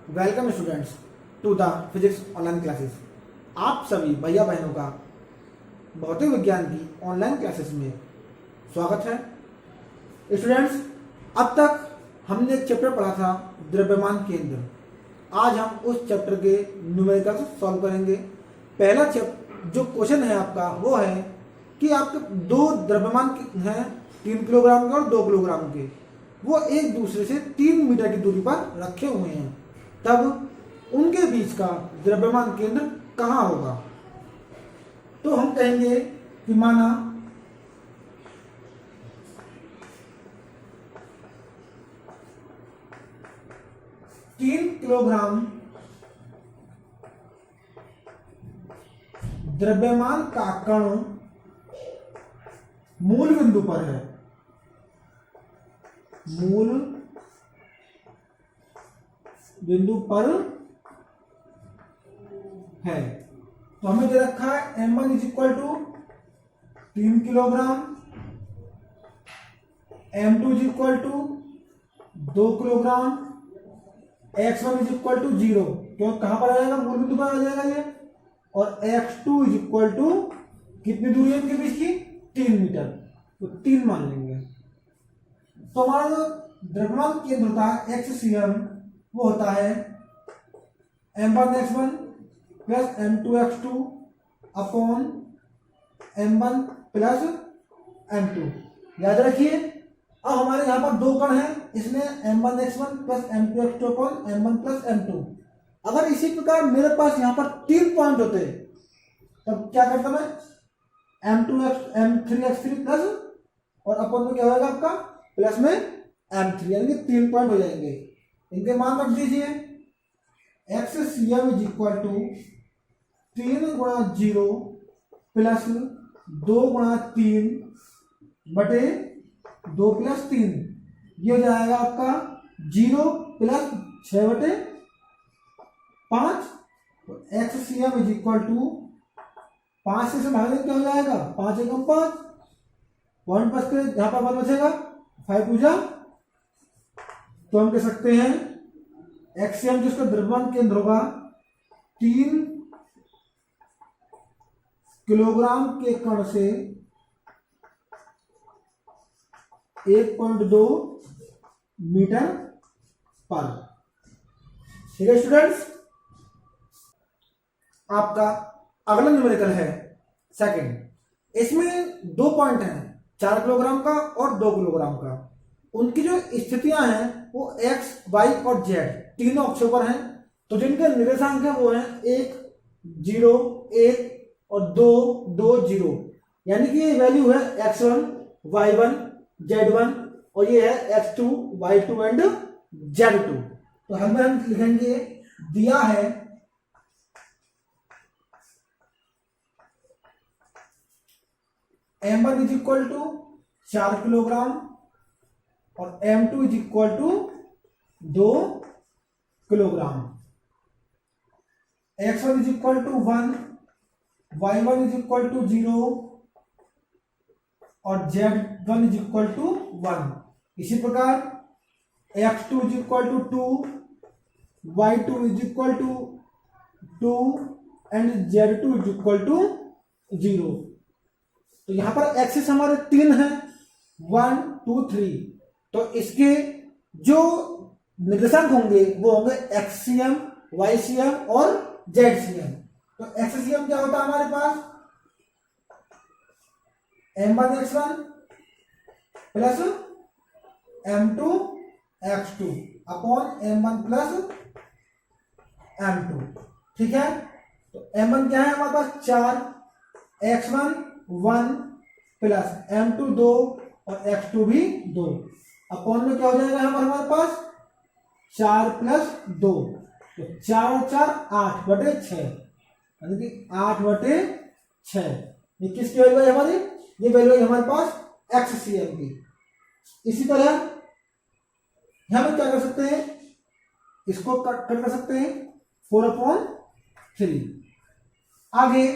Welcome students to the physics online classes. आप सभी भैया बहनों का भौतिक विज्ञान की ऑनलाइन क्लासेस में स्वागत है। स्टूडेंट्स, अब तक हमने एक चैप्टर पढ़ा था द्रव्यमान केंद्र। आज हम उस चैप्टर के न्यूमेरिकल्स सॉल्व करेंगे। पहला जो क्वेश्चन है आपका वो है कि आपके दो द्रव्यमान हैं 3 किलोग्राम के और 2 किलोग्राम के, वो एक दूसरे से 3 मीटर की दूरी पर रखे हुए हैं, तब उनके बीच का द्रव्यमान केंद्र कहाँ होगा। तो हम कहेंगे कि माना तीन किलोग्राम द्रव्यमान का कण मूल बिंदु पर है। मूल बिंदु पर है तो हमें दे रखा है m1 is equal to 3 kilogram, m2 is equal to 2 kilogram, x1 is equal to 0, क्यों कहां पर आ जाएगा, मूल बिंदु पर आ जाएगा ये, और x2 इज इक्वल टू कितनी दूरी है इनके बीच की, 3 मीटर, तो 3 मान लेंगे। तो हमारा जो द्रव्यमान केंद्र होता है XCM वो होता है m1x1 plus m2x2 upon m1 plus m2। याद रखिए, अब हमारे यहाँ पर दो कण हैं, इसमें m1x1 plus m2x2 upon m1 plus m2। अगर इसी प्रकार मेरे पास यहाँ पर 3 पॉइंट होते तब क्या करता मैं, m3x3 प्लस और अपॉन में क्या होगा आपका प्लस में m3, यानी कि 3 पॉइंट हो जाएंगे। इनके मान रख दीजिए, XCM इज इक्वल टू 3 गुणा 0 प्लस 2 गुणा 3 बटे 2 प्लस 3, ये हो जाएगा आपका 0 प्लस 6 बटे 5। तो XCM इज इक्वल टू 5 से भागने क्या हो जाएगा, 5 एकम 5, पॉइंट बच के यहां पर 1 बचेगा, 5 पूजा। तो हम कह सकते हैं XCM जिसका द्रव्यमान केंद्र होगा 3 किलोग्राम के कण से 1.2 मीटर पर। ठीक है स्टूडेंट्स, आपका अगला न्यूमेरिकल है सेकंड। इसमें 2 पॉइंट हैं, 4 किलोग्राम का और 2 किलोग्राम का। उनकी जो स्थितियां हैं वो x, y और z तीनों अक्षों पर हैं। तो जिनके निर्देशांक है वो हैं 1, 0, 1 और 2, 2, 0, यानी कि ये वैल्यू है x1, y1, z1 और ये है x2, y2 एंड z2। तो हम लिखेंगे दिया है m1 is equal to 4 kilogram और m2 is equal to 2 kilogram, x1 is equal to 1, y1 is equal to 0 और z1 इज इक्वल टू 1। इसी प्रकार x2 is equal to 2, y2 is equal to 2 and z2 is equal to 0। तो यहां पर axis हमारे 3 हैं, 1, 2, 3। तो इसके जो निर्देशांक होंगे वो होंगे XCM, YCM और ZCM। तो XCM क्या होता है हमारे पास, m1x1 plus m2x2 upon m1 plus m2। ठीक है, तो m1 क्या है हमारे पास 4, x1 1 प्लस m2 2 और x2 भी 2, अपॉन में क्या हो जाएगा हमारे पास 4 प्लस 2, तो 4 और 4 8 बटे 6, यानी कि 8 बटे 6। ये किसकी वैल्यू है हमारी, ये वैल्यू है हमारे पास XCM की। इसी तरह यहां पर क्या कर सकते हैं, इसको कट कर सकते हैं 4/3। आगे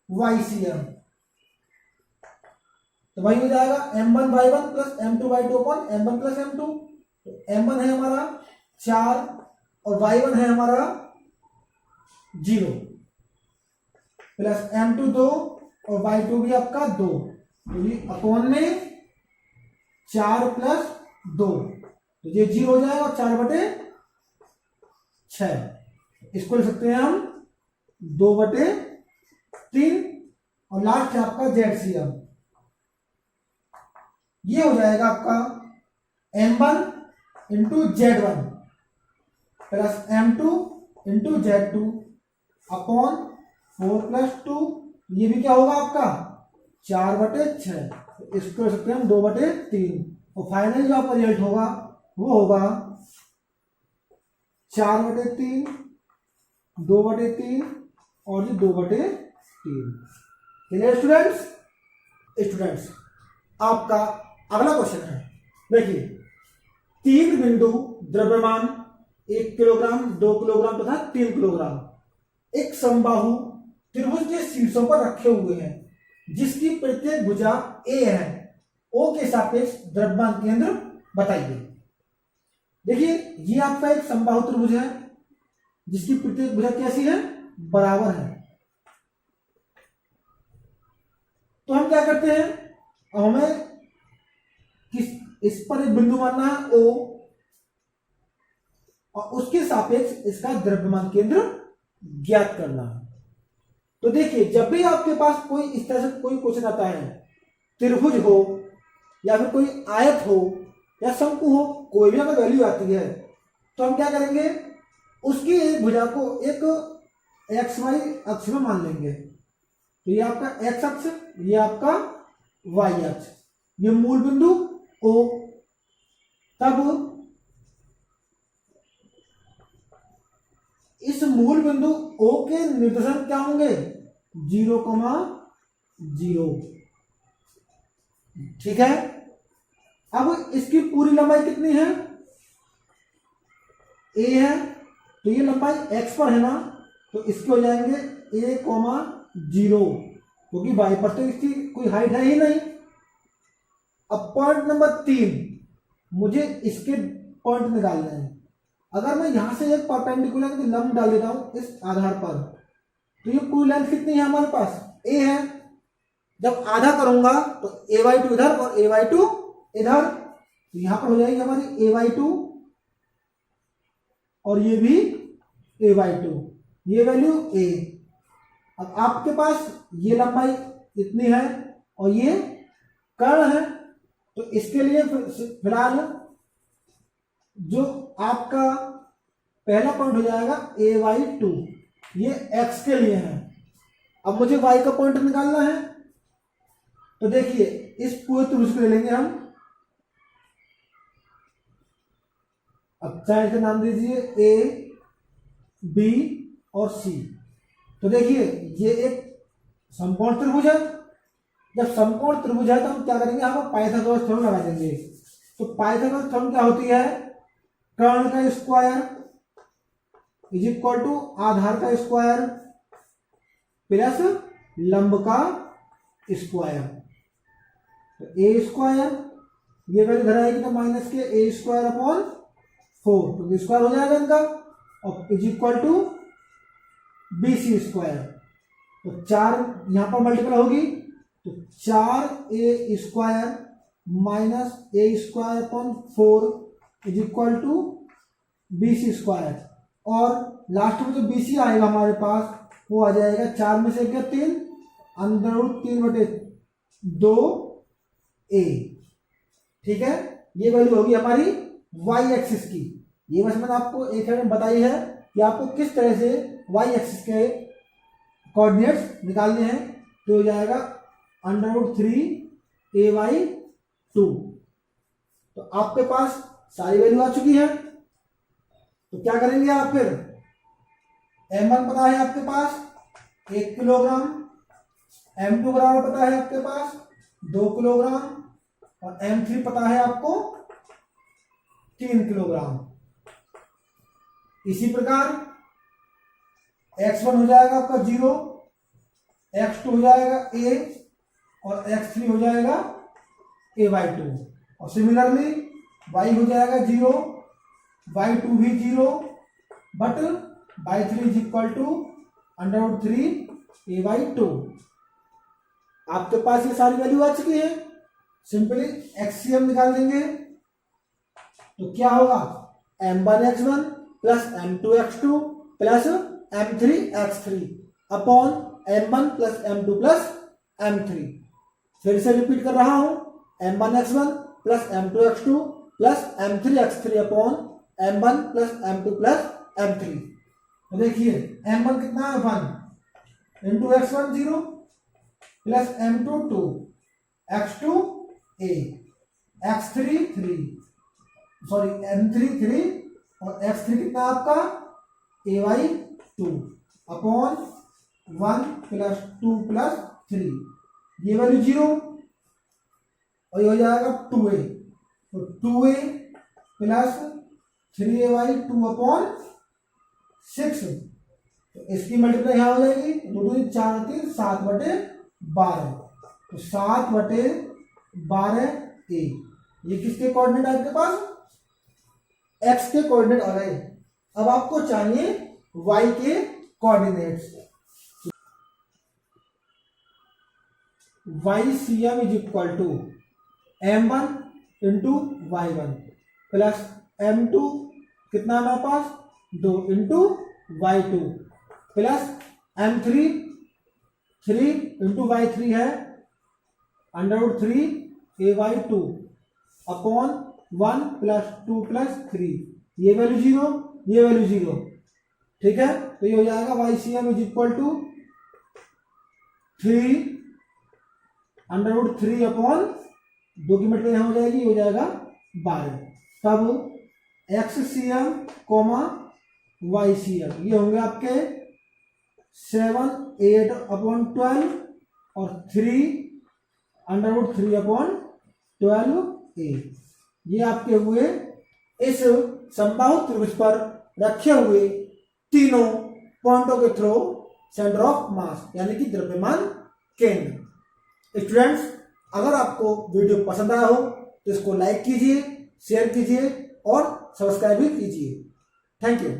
YCM, तो वही हो जाएगा m1 y1 plus m2 y2 upon m1 plus m2। तो m1 है हमारा 4 और y1 है हमारा 0 प्लस m2 2 और y2 भी आपका 2, तो ये अपॉन में 4 प्लस 2, तो ये 0 हो जाएगा 4/6। इसको लिख सकते हैं हम 2/3 और लास्ट है आपका ZCM। ये हो जाएगा आपका M1 into Z1 plus M2 into Z2 upon 4 plus 2, ये भी क्या होगा आपका 4/6। इसको लिख सकते हैं हम 2/3 और फाइनल जो आपका रिजल्ट होगा वो होगा 4/3, 2/3 और ये 2/3। चलिए स्टूडेंट्स आपका अगला क्वेश्चन है। देखिए 3 बिंदु द्रव्यमान 1 किलोग्राम, 2 किलोग्राम तथा 3 किलोग्राम एक समबाहु त्रिभुज के शीर्षों पर रखे हुए हैं, जिसकी प्रत्येक भुजा ए है। ओ के सापेक्ष द्रव्यमान केंद्र बताइए। देखिए ये आपका एक समबाहु त्रिभुज है जिसकी प्रत्येक भुजा कैसी है, बराबर है। तो हम क्या करते हैं, हमें इस पर एक बिंदु मानना है ओ और उसके सापेक्ष इसका द्रव्यमान केंद्र ज्ञात करना है। तो देखिए जब भी आपके पास कोई इस तरह से कोई क्वेश्चन आता है, त्रिभुज हो या फिर कोई आयत हो या शंकु हो, कोई भी अगर वैल्यू आती है तो हम क्या करेंगे, उसकी एक भुजा को एक XY अक्ष में मान लेंगे। तो ये आपका X अक्ष, ये आपका Y अक्ष, ये मूल बिंदु O। तब इस मूल बिंदु O के निर्देशांक क्या होंगे, 0,0। ठीक है। अब इसकी पूरी लंबाई कितनी है, a है, तो ये लंबाई x पर है ना, तो इसके हो जाएंगे a,0, क्योंकि y पर तो इसकी कोई हाइट है ही नहीं। अब पॉइंट नंबर 3, मुझे इसके पॉइंट निकालने हैं। अगर मैं यहां से एक परपेंडिकुलर लंब डाल देता हूं इस आधार पर, तो ये पूरी लेंथ कितनी है हमारे पास, a है। जब आधा करूंगा तो a/2 इधर और a/2 इधर, तो यहां पर हो जाएगी हमारी a/2 और ये भी a/2, ये वैल्यू a। अब आपके पास ये लंबाई इतनी है और ये कर्ण है, तो इसके लिए फिलहाल जो आपका पहला पॉइंट हो जाएगा a/2, ये x के लिए है। अब मुझे y का पॉइंट निकालना है, तो देखिए इस पूरे त्रिभुज को ले लेंगे हम। अब चाहे इसे नाम दीजिए A, B और C। तो देखिए ये एक समकोण त्रिभुज है। जब समकोण त्रिभुज है तो हम क्या करेंगे, हम पाइथागोरस थ्योरम लगा देंगे। तो पाइथागोरस थ्योरम क्या होती है, कर्ण का स्क्वायर इज इक्वल टू आधार का स्क्वायर प्लस लंब का स्क्वायर। तो ए स्क्वायर, ये वैल्यू इधर आएगी तो माइनस के a² अपॉन 4, तो स्क्वायर हो जाएगा इनका, और इज इक्वल टू BC²। तो 4 यहां पर मल्टीपल होगी, तो 4a² minus a² upon 4 is equal to BC²। और लास्ट में जो BC आएगा हमारे पास वो आ जाएगा 4 में से 3, √3/2a। ठीक है, ये वैल्यू होगी हमारी y एक्सिस की। ये बस मैंने आपको एक में बताई है कि आपको किस तरह से y एक्सिस के कोऑर्डिनेट्स निकालने हैं। तो हो जाएगा √3a/2। तो आपके पास सारी वैल्यू आ चुकी है। तो क्या करेंगे आप फिर, m1 पता है आपके पास 1 किलोग्राम, m2 बराबर पता है आपके पास 2 किलोग्राम और m3 पता है आपको 3 किलोग्राम। इसी प्रकार x1 हो जाएगा आपका 0, x2 हो जाएगा a और x3 हो जाएगा a/2। और सिमिलरली y हो जाएगा 0, y2 भी 0 but by 3 is equal to √3a/2। आपके पास ये सारी वैल्यू आ चुकी है, सिंपली एक्ससीएम निकाल देंगे तो क्या होगा, m1x1 plus m2x2 plus m3x3 upon m1 plus m2 plus m3। फिर से रिपीट कर रहा हूं, m1x1 plus m2x2 plus m3x3 upon m1 plus m2 plus m3। तो देखिए m1 कितना है 1 into x1 0 plus m2 2 x2 a x3 3 sorry m3 3 और x3 कितना आपका a/2 अपॉन 1 प्लस 2 प्लस 3, ये वैल्यू 0 और ये हो जाएगा 2a, तो 2a प्लस 3a/2 अपॉन 6, तो इसकी मल्टीप्लाई यहाँ हो जाएगी 2 2 4 3 7/12, तो 7/12 a। ये किसके कोऑर्डिनेट है आपके पास, x के कोऑर्डिनेट आ गए। अब आपको चाहिए y के coordinates. YCM is equal to m1 into y1 plus m2 कितना है हमारे पास 2 into y2 plus m3 3 into y3 है √3a/2 अपॉन 1 प्लस 2 प्लस 3, ये वैल्यू 0, ये वैल्यू 0, ठीक है। तो ये हो जाएगा YCM is equal to 3√3 upon 2 की मल्टीप्लाई यहाँ हो जाएगी, हो जाएगा 12। तब XCM कोमा YCM ये होंगे आपके 7 8 अपॉन 12 और 3√3 अपॉन 12a। ये आपके हुए इस समबाहु त्रिभुज पर रखे हुए तीनों पॉइंटों के थ्रू सेंटर ऑफ मास यानी कि द्रव्यमान केंद्र। स्टूडेंट्स, अगर आपको वीडियो पसंद आया हो तो इसको लाइक कीजिए, शेयर कीजिए और सब्सक्राइब भी कीजिए। Thank you.